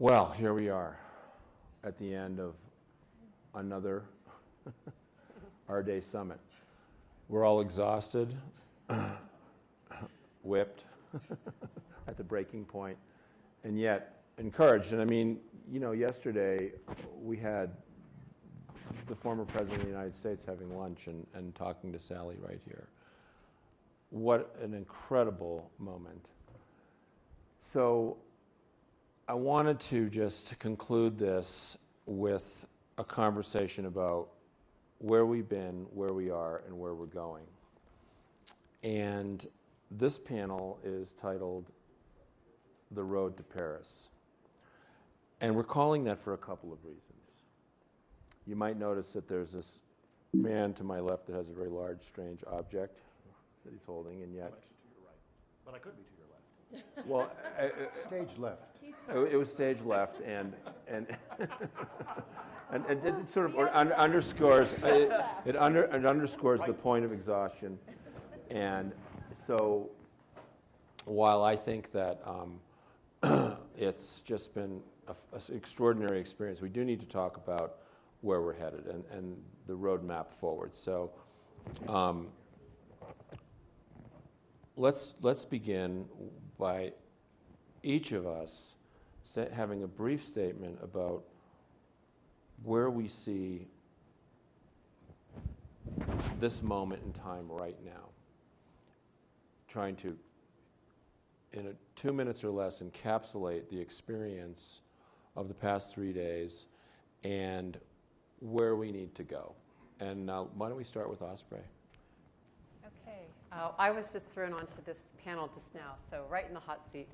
Well, here we are at the end of another AREDAY summit. We're all exhausted, whipped at the breaking point, and yet encouraged. And I mean, you know, yesterday we had the former President of the United States having lunch and talking to Sally right here. What an incredible moment. So I wanted to just conclude this with a conversation about where we've been, where we are, and where we're going. And this panel is titled The Road to Paris. And we're calling that for a couple of reasons. You might notice that there's this man to my left that has a very large, strange object that he's holding, and yet... I'm actually to your right, but I could be to your left. Well, Stage left. it was stage left, and it sort of underscores it underscores the point of exhaustion. And so, while I think that it's just been an extraordinary experience, we do need to talk about where we're headed and the roadmap forward. So, let's begin by each of us having a brief statement about where we see this moment in time right now. Trying to, in 2 minutes or less, encapsulate the experience of the past 3 days and where we need to go. And now, why don't we start with Osprey? Okay. I was just thrown onto this panel just now, so right in the hot seat.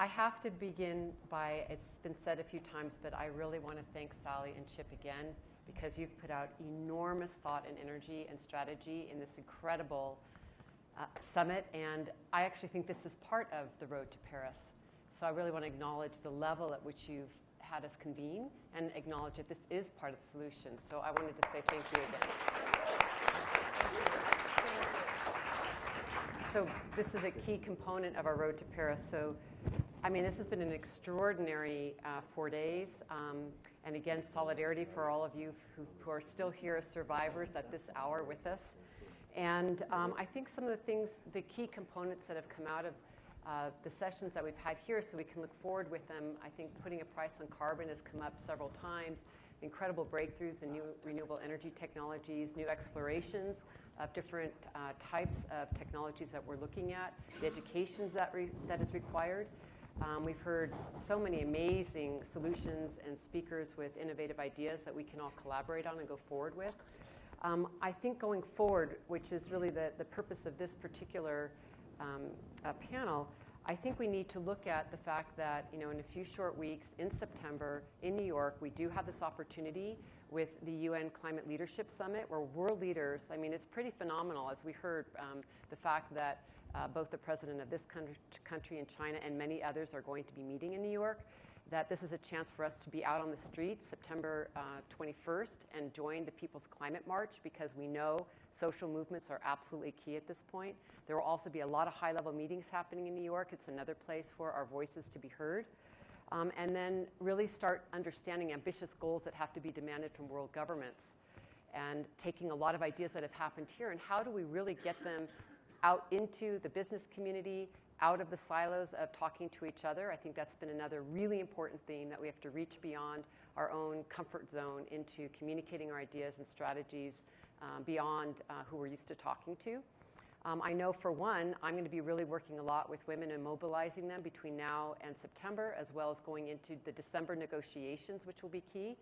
I have to begin by, it's been said a few times, but I really want to thank Sally and Chip again, because you've put out enormous thought and energy and strategy in this incredible summit, and I actually think this is part of the road to Paris. So I really want to acknowledge the level at which you've had us convene and acknowledge that this is part of the solution. So I wanted to say thank you again. So this is a key component of our road to Paris. So, I mean, this has been an extraordinary 4 days. And again, solidarity for all of you who are still here as survivors at this hour with us. And I think some of the things, the key components that have come out of the sessions that we've had here, so we can look forward with them. I think putting a price on carbon has come up several times. Incredible breakthroughs in new renewable energy technologies, new explorations of different types of technologies that we're looking at, the education that is required. We've heard so many amazing solutions and speakers with innovative ideas that we can all collaborate on and go forward with. I think going forward, which is really the purpose of this particular panel, I think we need to look at the fact that, you know, in a few short weeks in September in New York, we do have this opportunity with the UN Climate Leadership Summit, where world leaders, I mean, it's pretty phenomenal, as we heard, the fact that both the president of this country and China and many others are going to be meeting in New York, that this is a chance for us to be out on the streets September 21st and join the People's Climate March, because we know social movements are absolutely key at this point. There will also be a lot of high-level meetings happening in New York. It's another place for our voices to be heard. And then really start understanding ambitious goals that have to be demanded from world governments, and taking a lot of ideas that have happened here and how do we really get them out into the business community, out of the silos of talking to each other. I think that's been another really important theme, that we have to reach beyond our own comfort zone into communicating our ideas and strategies beyond who we're used to talking to. I know, for one, I'm going to be really working a lot with women and mobilizing them between now and September, as well as going into the December negotiations, which will be key,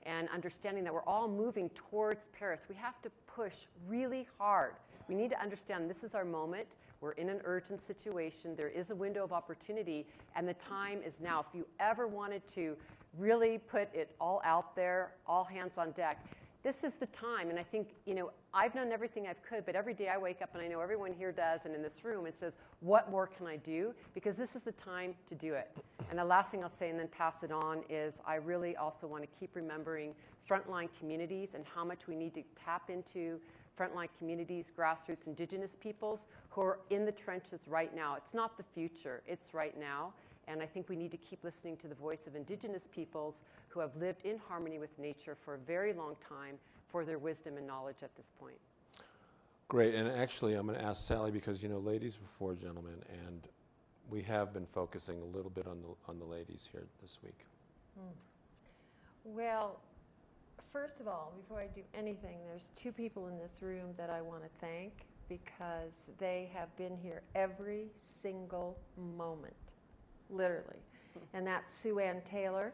and understanding that we're all moving towards Paris. We have to push really hard. We need to understand this is our moment. We're in an urgent situation. There is a window of opportunity, and the time is now. If you ever wanted to really put it all out there, all hands on deck, this is the time. And I think, you know, I've done everything I could, but every day I wake up, and I know everyone here does, and in this room, it says, what more can I do? Because this is the time to do it. And the last thing I'll say, and then pass it on, is I really also want to keep remembering frontline communities and how much we need to tap into frontline communities, grassroots, indigenous peoples who are in the trenches right now. It's not the future, it's right now. And I think we need to keep listening to the voice of Indigenous peoples who have lived in harmony with nature for a very long time for their wisdom and knowledge at this point. Great, and actually I'm going to ask Sally because, you know, ladies before gentlemen, and we have been focusing a little bit on the ladies here this week. Well, first of all, before I do anything, there's two people in this room that I want to thank because they have been here every single moment, literally. And that's Sue Ann Taylor,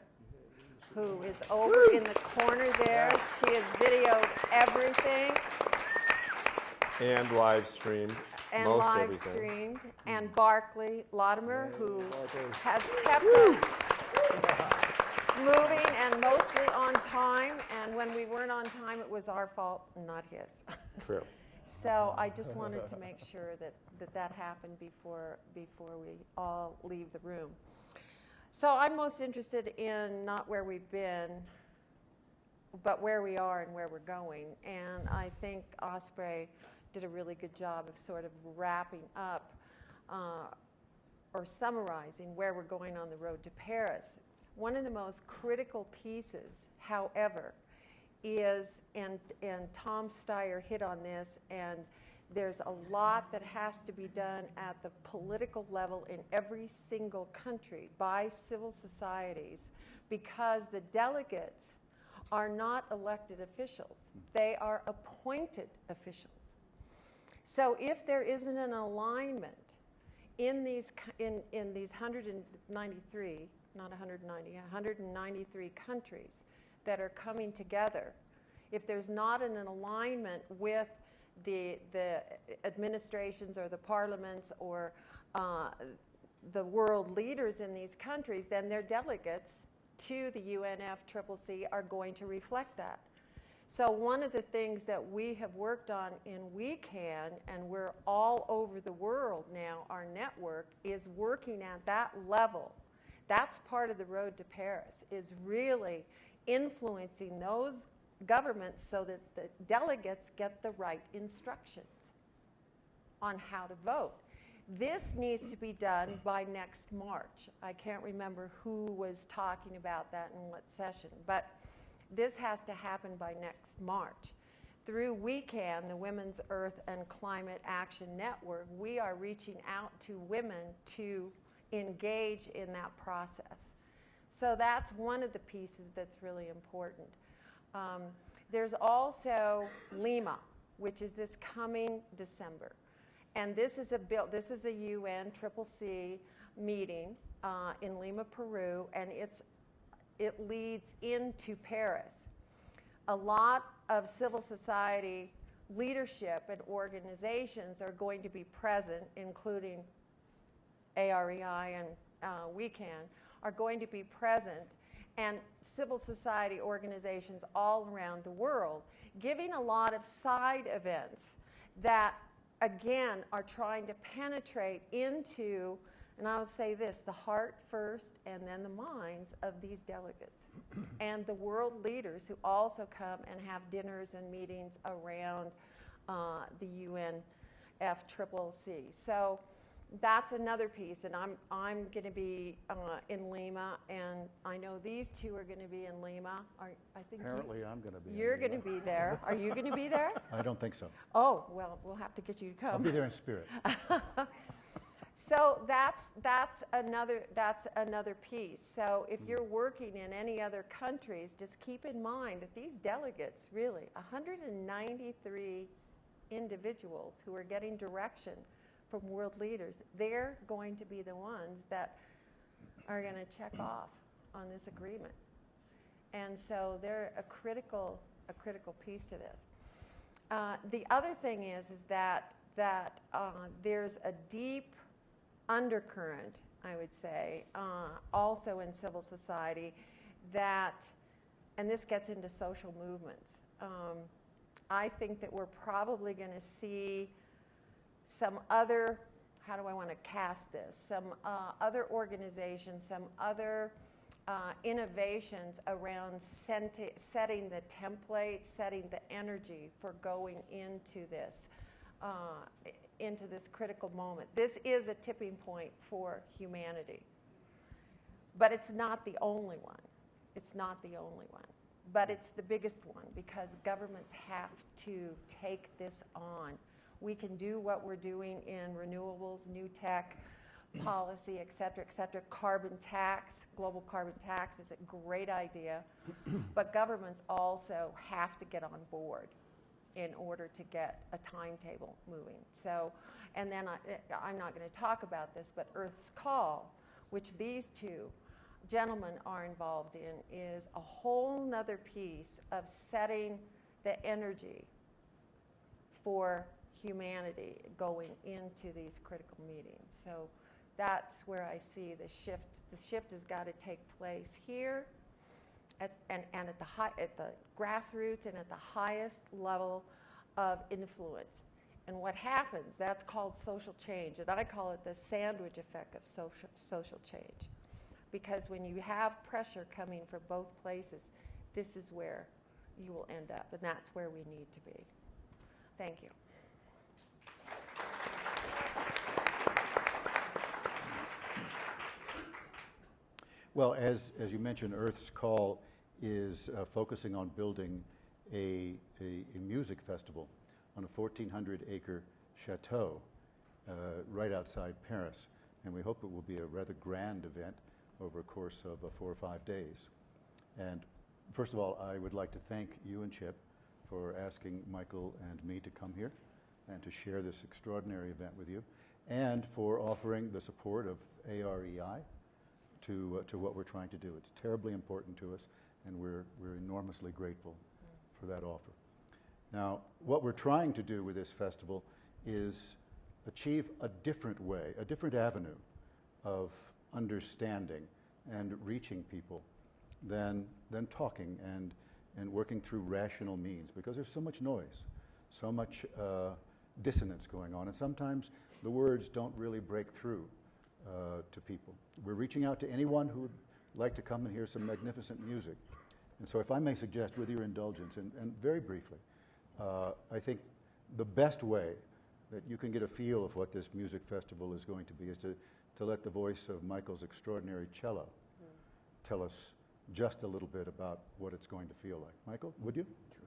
who is over in the corner there. She has videoed everything. And live streamed. And most live everything. streamed. And Barclay Latimer, who has kept us moving and mostly on time. And when we weren't on time, it was our fault, not his. True. So I just wanted to make sure that happened before we all leave the room. So I'm most interested in not where we've been, but where we are and where we're going. And I think Osprey did a really good job of sort of wrapping up or summarizing where we're going on the road to Paris. One of the most critical pieces, however, is, and Tom Steyer hit on this, and there's a lot that has to be done at the political level in every single country by civil societies, because the delegates are not elected officials. They are appointed officials. So if there isn't an alignment in these 193, not 190, 193 countries that are coming together, if there's not an alignment with the administrations or the parliaments or the world leaders in these countries, then their delegates to the UNFCCC are going to reflect that. So one of the things that we have worked on in WeCan, and we're all over the world now, our network, is working at that level. That's part of the road to Paris, is really influencing those governments so that the delegates get the right instructions on how to vote. This needs to be done by next March. I can't remember who was talking about that in what session, but this has to happen by next March. Through WeCan, the Women's Earth and Climate Action Network, we are reaching out to women to engage in that process. So that's one of the pieces that's really important. There's also Lima, which is this coming December. And this is a UNFCCC meeting in Lima, Peru, and it leads into Paris. A lot of civil society leadership and organizations are going to be present, including AREI and WeCan, are going to be present, and civil society organizations all around the world, giving a lot of side events that, again, are trying to penetrate into, and I would say this, the heart first and then the minds of these delegates and the world leaders who also come and have dinners and meetings around the UNFCCC. So that's another piece, and I'm going to be in Lima, and I know these two are going to be in Lima. I think Apparently I'm going to be. you're going to be there. Are you going to be there? I don't think so. Oh, well, we'll have to get you to come. I'll be there in spirit. So that's another piece. So if you're working in any other countries, just keep in mind that these delegates, really, 193 individuals who are getting direction from world leaders, they're going to be the ones that are going to check off on this agreement. And so they're a critical piece to this. The other thing is that there's a deep undercurrent, I would say, also in civil society that, and this gets into social movements, I think that we're probably going to see some other, how do I want to cast this, some other organizations, some other innovations around setting the template, setting the energy for going into this critical moment. This is a tipping point for humanity. But it's not the only one. It's not the only one. But it's the biggest one because governments have to take this on. We can do what we're doing in renewables, new tech, policy, et cetera, carbon tax, global carbon tax is a great idea, but governments also have to get on board in order to get a timetable moving. So, and then I'm not going to talk about this, but Earth's Call, which these two gentlemen are involved in, is a whole nother piece of setting the energy for humanity going into these critical meetings. So that's where I see the shift. The shift has got to take place here at the grassroots and at the highest level of influence. And what happens, that's called social change. And I call it the sandwich effect of social change. Because when you have pressure coming from both places, this is where you will end up. And that's where we need to be. Thank you. Well, as you mentioned, Earth's Call is focusing on building a music festival on a 1,400-acre chateau right outside Paris. And we hope it will be a rather grand event over a course of 4 or 5 days. And first of all, I would like to thank you and Chip for asking Michael and me to come here and to share this extraordinary event with you, and for offering the support of AREI to what we're trying to do. It's terribly important to us, and we're enormously grateful for that offer. Now, what we're trying to do with this festival is achieve a different way, a different avenue of understanding and reaching people than talking and working through rational means, because there's so much noise, so much dissonance going on, and sometimes the words don't really break through to people. We're reaching out to anyone who would like to come and hear some magnificent music. And so if I may suggest, with your indulgence, and very briefly, I think the best way that you can get a feel of what this music festival is going to be is to let the voice of Michael's extraordinary cello tell us just a little bit about what it's going to feel like. Michael, would you? Sure.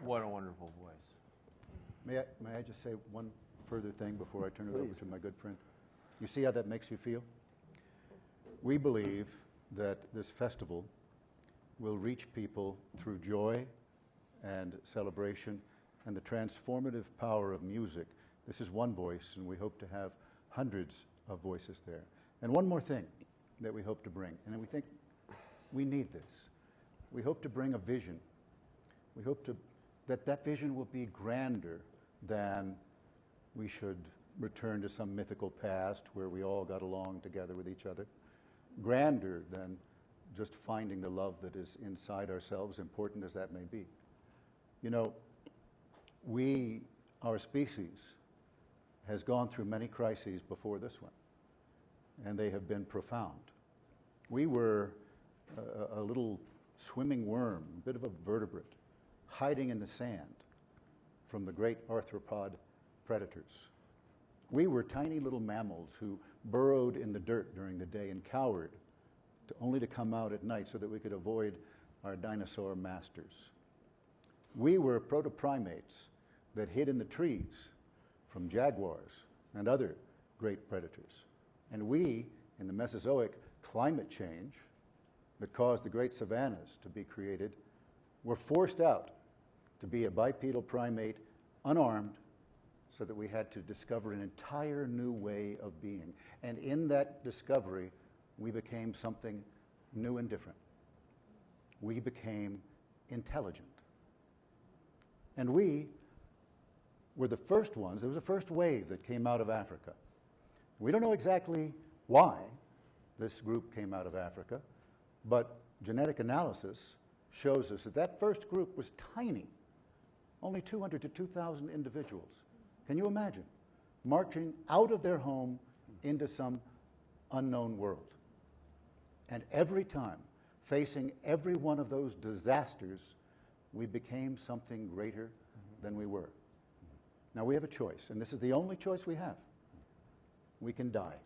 What a wonderful voice. May I just say one further thing before I turn it over Please. to my good friend? You see how that makes you feel? We believe that this festival will reach people through joy and celebration and the transformative power of music. This is one voice, and we hope to have hundreds of voices there. And one more thing that we hope to bring, and we think we need this. We hope to bring a vision. We hope that vision will be grander than we should return to some mythical past where we all got along together with each other. Grander than just finding the love that is inside ourselves, important as that may be. You know, our species, has gone through many crises before this one, and they have been profound. We were a little swimming worm, a bit of a vertebrate, hiding in the sand from the great arthropod predators. We were tiny little mammals who burrowed in the dirt during the day and cowered only to come out at night so that we could avoid our dinosaur masters. We were proto-primates that hid in the trees from jaguars and other great predators. And we, in the Mesozoic climate change that caused the great savannas to be created, were forced out to be a bipedal primate, unarmed, so that we had to discover an entire new way of being. And in that discovery, we became something new and different. We became intelligent. And we were the first ones. There was a first wave that came out of Africa. We don't know exactly why this group came out of Africa, but genetic analysis shows us that that first group was tiny, only 200 to 2,000 individuals. Can you imagine? Marching out of their home into some unknown world. And every time, facing every one of those disasters, we became something greater than we were. Now we have a choice, and this is the only choice we have. We can die.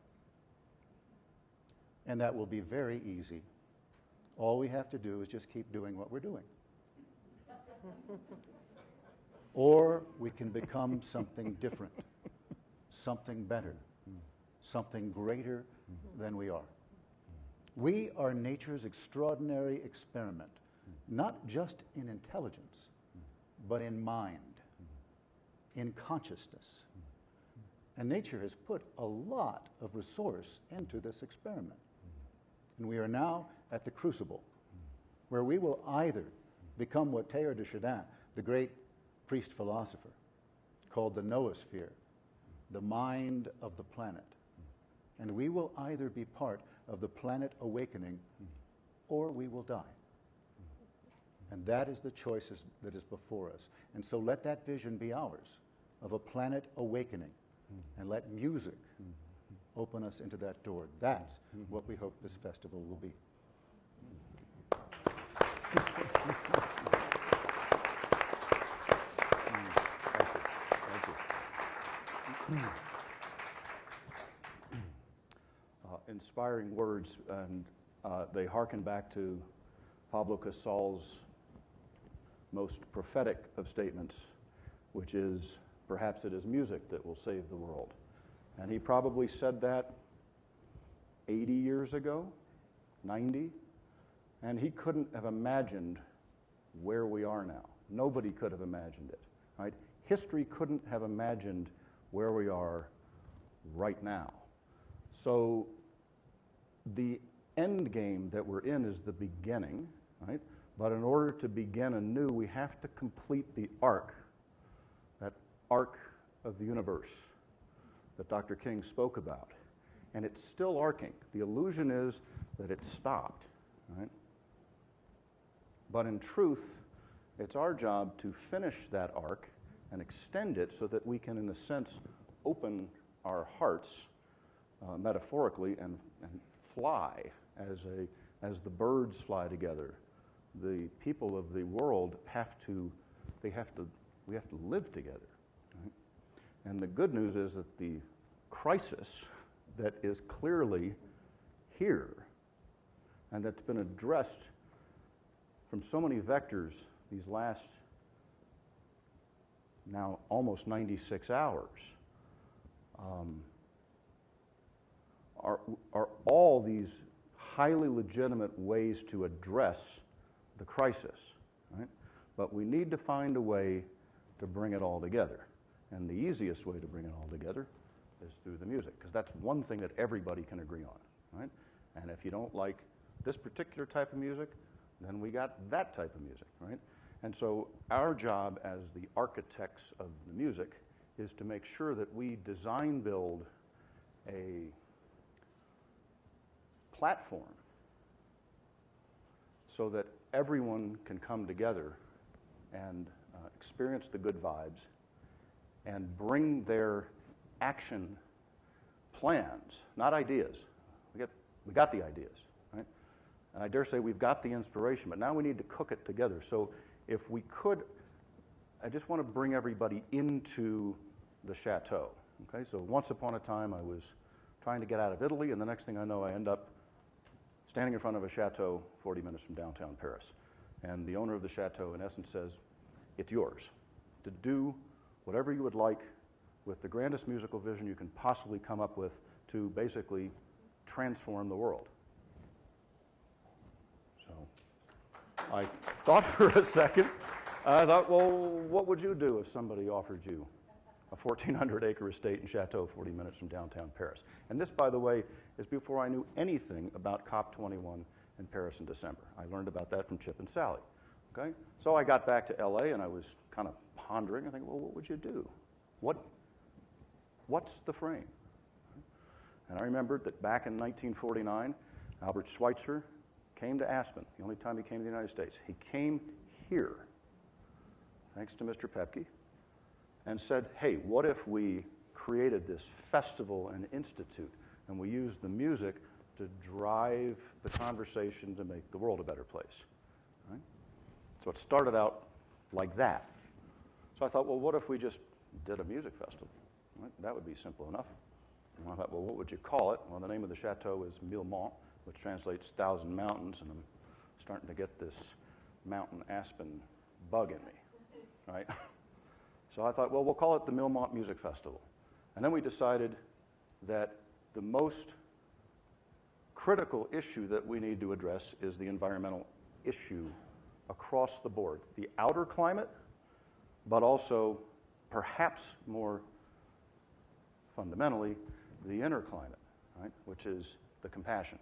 And that will be very easy. All we have to do is just keep doing what we're doing. Or we can become something different, something better, something greater than we are. We are nature's extraordinary experiment, not just in intelligence, but in mind, in consciousness. And nature has put a lot of resource into this experiment. And we are now at the crucible, where we will either become what Teilhard de Chardin, the great priest philosopher, called the noosphere, the mind of the planet. And we will either be part of the planet awakening, or we will die. And that is the choices that is before us. And so let that vision be ours, of a planet awakening, and let music open us into that door. That's what we hope this festival will be. Inspiring words, and they hearken back to Pablo Casal's most prophetic of statements, which is, perhaps it is music that will save the world. And he probably said that 80 years ago, 90, and he couldn't have imagined where we are now. Nobody could have imagined it, right? History couldn't have imagined where we are right now. So the end game that we're in is the beginning, right? But in order to begin anew, we have to complete the arc, that arc of the universe that Dr. King spoke about. And it's still arcing. The illusion is that it stopped, right? But in truth, it's our job to finish that arc and extend it so that we can, in a sense, open our hearts metaphorically and fly as the birds fly together. The people of the world we have to live together. Right? And the good news is that the crisis that is clearly here and that's been addressed from so many vectors these last now almost 96 hours, are all these highly legitimate ways to address the crisis, right? But we need to find a way to bring it all together. And the easiest way to bring it all together is through the music, because that's one thing that everybody can agree on, right? And if you don't like this particular type of music, then we got that type of music, right? And so our job as the architects of the music is to make sure that we design build a platform so that everyone can come together and experience the good vibes and bring their action plans, not ideas. We got the ideas, right? And I dare say we've got the inspiration, but now we need to cook it together. So if we could, I just want to bring everybody into the chateau, okay? So once upon a time I was trying to get out of Italy, and the next thing I know I end up standing in front of a chateau 40 minutes from downtown Paris. And the owner of the chateau, in essence, says, it's yours to do whatever you would like with the grandest musical vision you can possibly come up with to basically transform the world. So I thought for a second. I thought, well, what would you do if somebody offered you a 1,400-acre estate and chateau 40 minutes from downtown Paris? And this, by the way, is before I knew anything about COP21 in Paris in December. I learned about that from Chip and Sally. Okay? So I got back to LA and I was kind of pondering. I think, well, what would you do? What's the frame? And I remembered that back in 1949, Albert Schweitzer came to Aspen, the only time he came to the United States. He came here, thanks to Mr. Pepke, and said, hey, what if we created this festival and institute, and we used the music to drive the conversation to make the world a better place? Right? So it started out like that. So I thought, well, what if we just did a music festival? Right? That would be simple enough. And I thought, well, what would you call it? Well, the name of the chateau is Mille Monts, which translates 1,000 mountains, and I'm starting to get this mountain aspen bug in me, right? So I thought, well, we'll call it the Mille Monts Music Festival. And then we decided that the most critical issue that we need to address is the environmental issue across the board. The outer climate, but also perhaps more fundamentally, the inner climate, right, which is the compassion,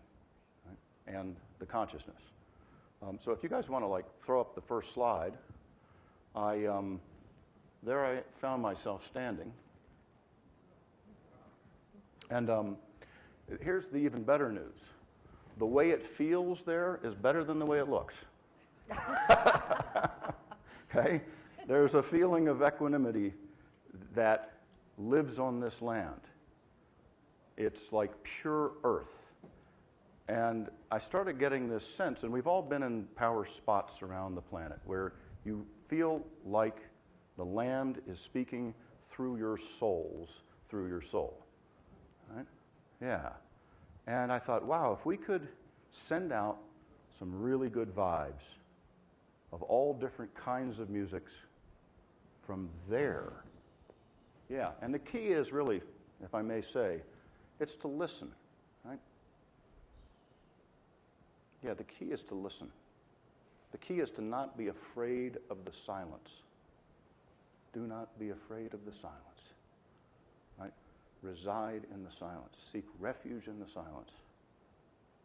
right, and the consciousness. So if you guys want to like throw up the first slide, there I found myself standing. And here's the even better news. The way it feels there is better than the way it looks. Okay? There's a feeling of equanimity that lives on this land. It's like pure earth. And I started getting this sense, and we've all been in power spots around the planet where you feel like the land is speaking through your souls, through your soul. Right? Yeah. And I thought, wow, if we could send out some really good vibes of all different kinds of musics from there. Yeah, and the key is really, if I may say, it's to listen, right? Yeah, the key is to listen. The key is to not be afraid of the silence. Do not be afraid of the silence, right? Reside in the silence. Seek refuge in the silence.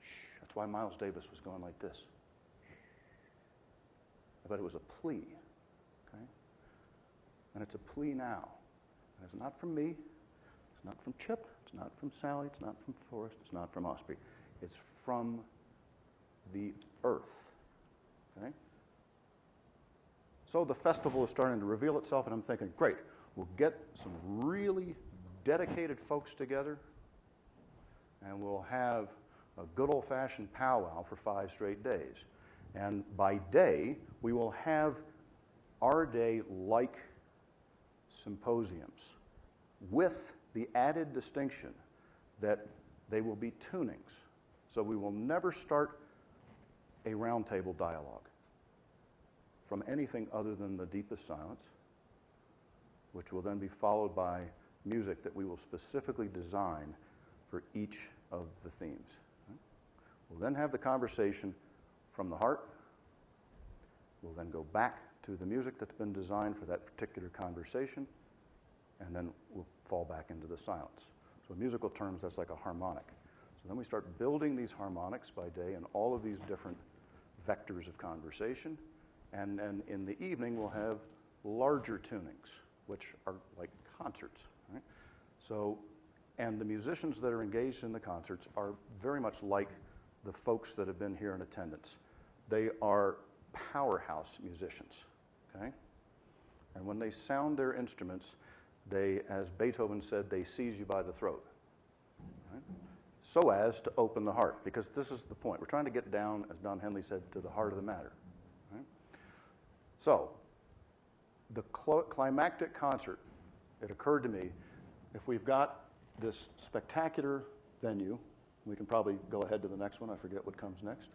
Shh. That's why Miles Davis was going like this. But it was a plea, okay? And it's a plea now. And it's not from me. It's not from Chip. It's not from Sally. It's not from Forrest. It's not from Osprey. It's from the earth, okay? So the festival is starting to reveal itself, and I'm thinking, great, we'll get some really dedicated folks together, and we'll have a good old-fashioned powwow for 5 straight days. And by day, we will have our day-like symposiums with the added distinction that they will be tunings. So we will never start a roundtable dialogue from anything other than the deepest silence. which will then be followed by music that we will specifically design for each of the themes. We'll then have the conversation from the heart. We'll then go back to the music that's been designed for that particular conversation, and then we'll fall back into the silence. So in musical terms, that's like a harmonic. So then we start building these harmonics by day in all of these different vectors of conversation, and then in the evening we'll have larger tunings, which are like concerts, right? So, and the musicians that are engaged in the concerts are very much like the folks that have been here in attendance. They are powerhouse musicians, okay? And when they sound their instruments, they, as Beethoven said, they seize you by the throat, right? So as to open the heart, because this is the point. We're trying to get down, as Don Henley said, to the heart of the matter, right? So, the climactic concert, it occurred to me, if we've got this spectacular venue, we can probably go ahead to the next one, I forget what comes next,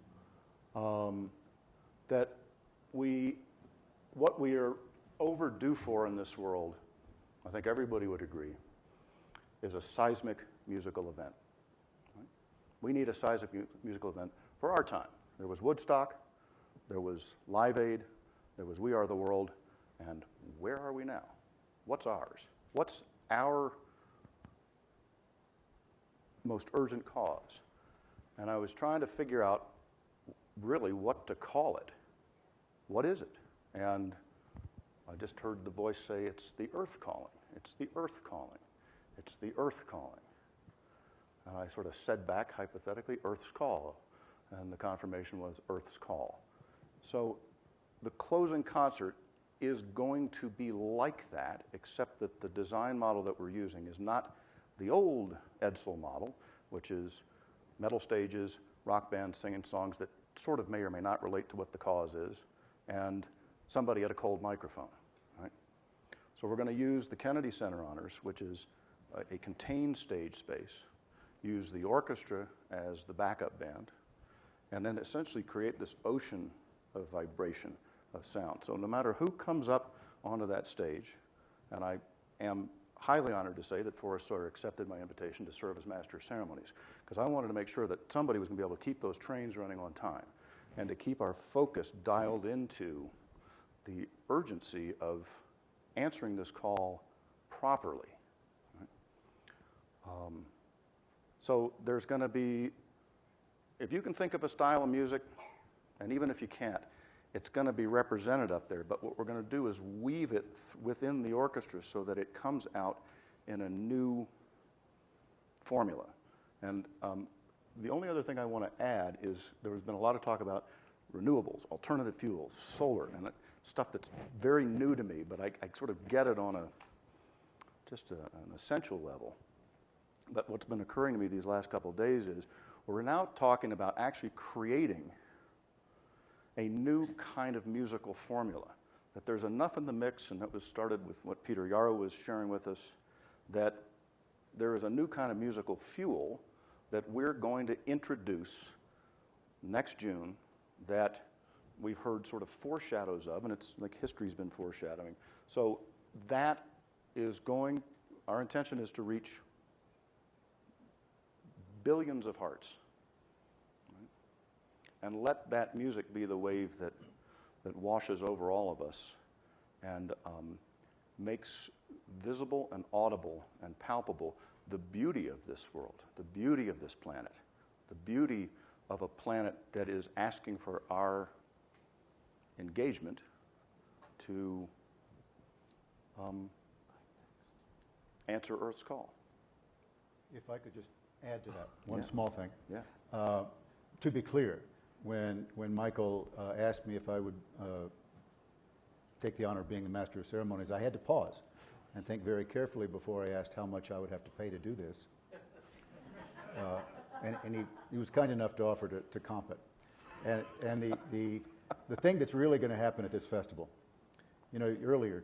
that what we are overdue for in this world, I think everybody would agree, is a seismic musical event. Right? We need a seismic musical event for our time. There was Woodstock, there was Live Aid, there was We Are the World, and where are we now? What's ours? What's our most urgent cause? And I was trying to figure out really what to call it. What is it? And I just heard the voice say, it's the earth calling. It's the earth calling. It's the earth calling. And I sort of said back hypothetically, Earth's call. And the confirmation was Earth's call. So the closing concert is going to be like that, except that the design model that we're using is not the old Edsel model, which is metal stages, rock bands singing songs that sort of may or may not relate to what the cause is, and somebody at a cold microphone, right? So we're going to use the Kennedy Center Honors, which is a contained stage space, use the orchestra as the backup band, and then essentially create this ocean of vibration of sound. So no matter who comes up onto that stage, and I am highly honored to say that Forrest Sawyer accepted my invitation to serve as Master of Ceremonies, because I wanted to make sure that somebody was going to be able to keep those trains running on time and to keep our focus dialed into the urgency of answering this call properly. Right? So there's going to be, if you can think of a style of music, and even if you can't, it's going to be represented up there, but what we're going to do is weave it within the orchestra so that it comes out in a new formula. And the only other thing I want to add is there has been a lot of talk about renewables, alternative fuels, solar, and stuff that's very new to me, but I sort of get it on an essential level. But what's been occurring to me these last couple of days is we're now talking about actually creating a new kind of musical formula, that there's enough in the mix, and that was started with what Peter Yarrow was sharing with us, that there is a new kind of musical fuel that we're going to introduce next June that we've heard sort of foreshadows of, and it's like history's been foreshadowing. So that is going, our intention is to reach billions of hearts. And let that music be the wave that washes over all of us and makes visible and audible and palpable the beauty of this world, the beauty of this planet, the beauty of a planet that is asking for our engagement to answer Earth's call. If I could just add to that one small thing. Yeah. To be clear, when Michael asked me if I would take the honor of being the Master of Ceremonies, I had to pause and think very carefully before I asked how much I would have to pay to do this. And he was kind enough to offer to comp it. And the thing that's really going to happen at this festival, you know, earlier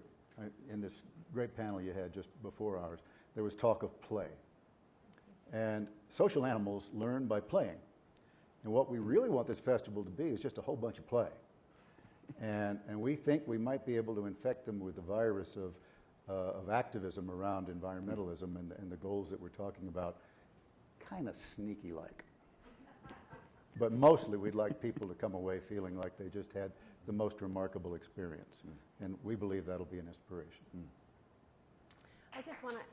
in this great panel you had just before ours, there was talk of play. And social animals learn by playing. And what we really want this festival to be is just a whole bunch of play. And we think we might be able to infect them with the virus of of activism around environmentalism and the goals that we're talking about, kind of sneaky-like. But mostly we'd like people to come away feeling like they just had the most remarkable experience. And we believe that'll be an inspiration. I just want to...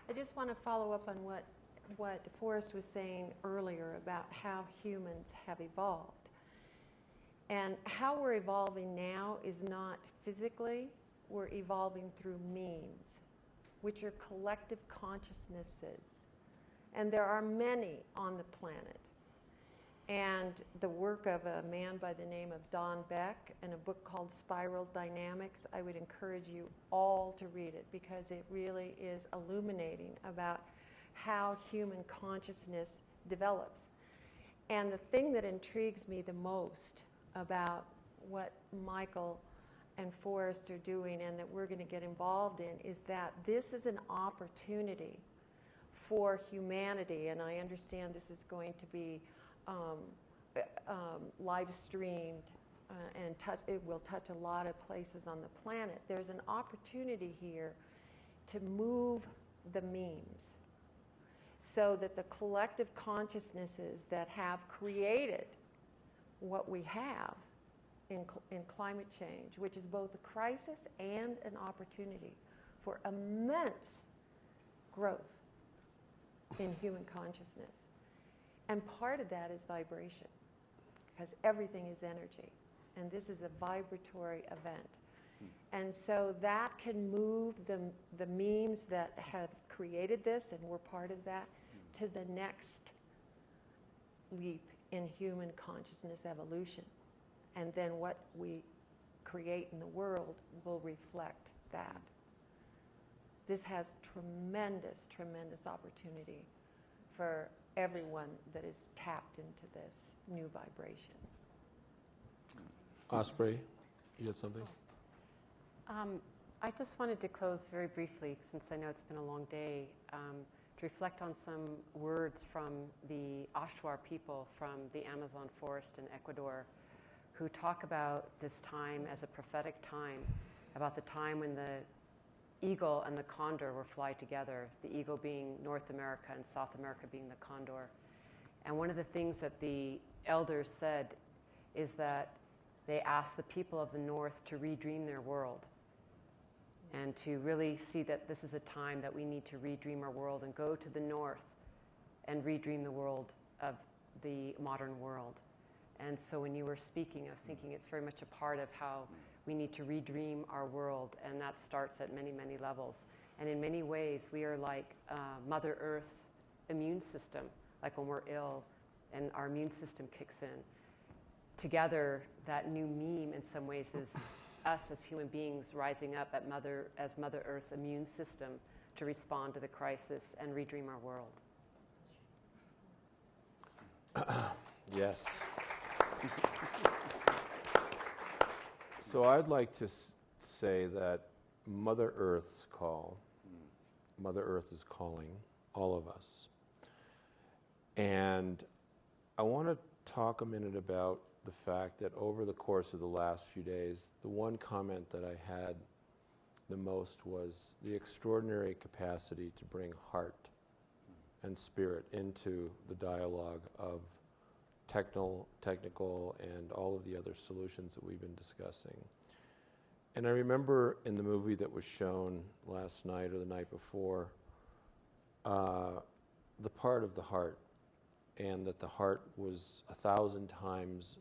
I just want to follow up on what Forrest was saying earlier about how humans have evolved. And how we're evolving now is not physically, we're evolving through memes, which are collective consciousnesses. And there are many on the planet. And the work of a man by the name of Don Beck and a book called Spiral Dynamics, I would encourage you all to read it because it really is illuminating about how human consciousness develops. And the thing that intrigues me the most about what Michael and Forrest are doing and that we're going to get involved in is that this is an opportunity for humanity, and I understand this is going to be live streamed and it will touch a lot of places on the planet. There's an opportunity here to move the memes so that the collective consciousnesses that have created what we have in climate change, which is both a crisis and an opportunity for immense growth in human consciousness. And part of that is vibration, because everything is energy, and this is a vibratory event. And so that can move the memes that have created this, and we're part of that, to the next leap in human consciousness evolution. And then what we create in the world will reflect that. This has tremendous, tremendous opportunity for everyone that is tapped into this new vibration. Osprey, you had something? I just wanted to close very briefly, since I know it's been a long day, to reflect on some words from the Ashwar people from the Amazon forest in Ecuador, who talk about this time as a prophetic time, about the time when the eagle and the condor will fly together, the eagle being North America and South America being the condor. And one of the things that the elders said is that they asked the people of the North to redream their world and to really see that this is a time that we need to redream our world and go to the North and redream the world of the modern world. And so when you were speaking, I was thinking it's very much a part of how we need to redream our world, and that starts at many, many levels. And in many ways, we are like Mother Earth's immune system, like when we're ill and our immune system kicks in. Together, that new meme in some ways is us as human beings rising up as Mother Earth's immune system to respond to the crisis and redream our world. Yes. So I'd like to say that Mother Earth's call, Mother Earth is calling all of us. And I want to talk a minute about the fact that over the course of the last few days, the one comment that I had the most was the extraordinary capacity to bring heart and spirit into the dialogue of technical and all of the other solutions that we've been discussing. And I remember in the movie that was shown last night or the night before, the part of the heart, and that the heart was 1,000 times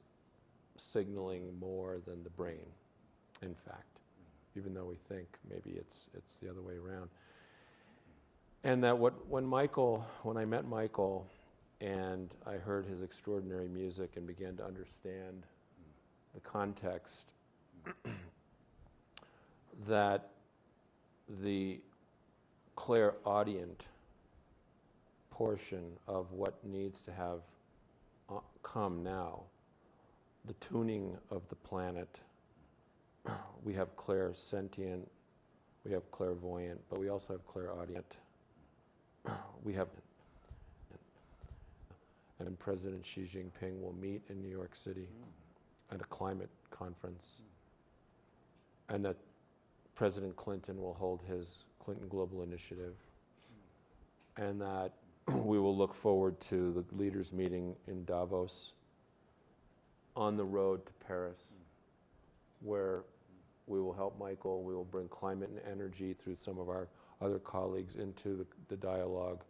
signaling more than the brain, in fact, even though we think maybe it's the other way around. And that when I met Michael, and I heard his extraordinary music and began to understand the context, that the clairaudient portion of what needs to have come now, the tuning of the planet, we have clairsentient, we have clairvoyant, but we also have clairaudient. We have, and President Xi Jinping will meet in New York City at a climate conference, and that President Clinton will hold his Clinton Global Initiative, and that we will look forward to the leaders meeting in Davos on the road to Paris, where we will help Michael, we will bring climate and energy through some of our other colleagues into the dialogue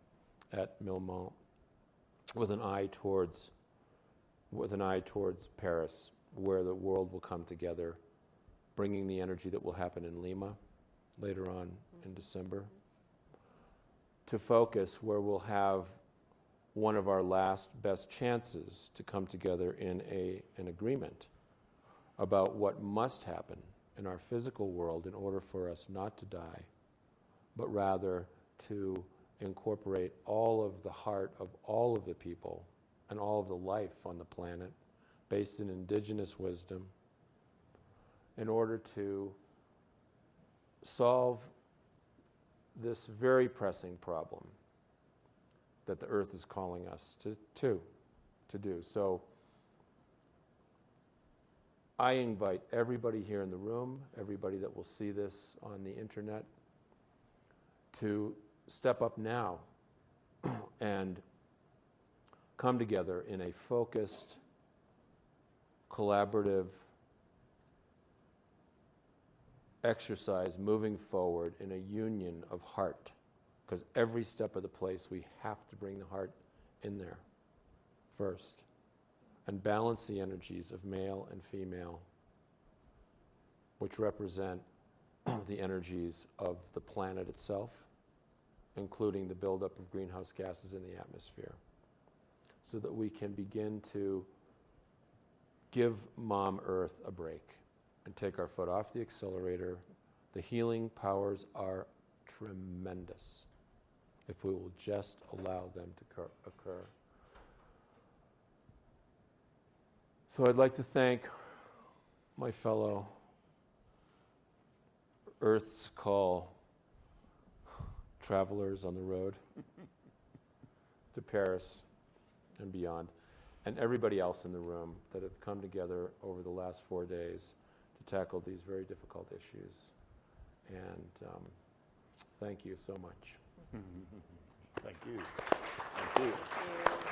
at Milmont with an eye towards Paris, where the world will come together, bringing the energy that will happen in Lima later on in December, to focus where we'll have one of our last best chances to come together in an agreement about what must happen in our physical world in order for us not to die, but rather to incorporate all of the heart of all of the people and all of the life on the planet based in indigenous wisdom in order to solve this very pressing problem that the earth is calling us to do. So I invite everybody here in the room, everybody that will see this on the internet, to step up now and come together in a focused, collaborative exercise moving forward in a union of heart. Because every step of the place, we have to bring the heart in there first and balance the energies of male and female, which represent the energies of the planet itself, including the buildup of greenhouse gases in the atmosphere, so that we can begin to give Mom Earth a break and take our foot off the accelerator. The healing powers are tremendous if we will just allow them to occur. So I'd like to thank my fellow Earth's Call travelers on the road to Paris and beyond, and everybody else in the room that have come together over the last 4 days to tackle these very difficult issues. And thank you so much. Thank you. Thank you. Thank you.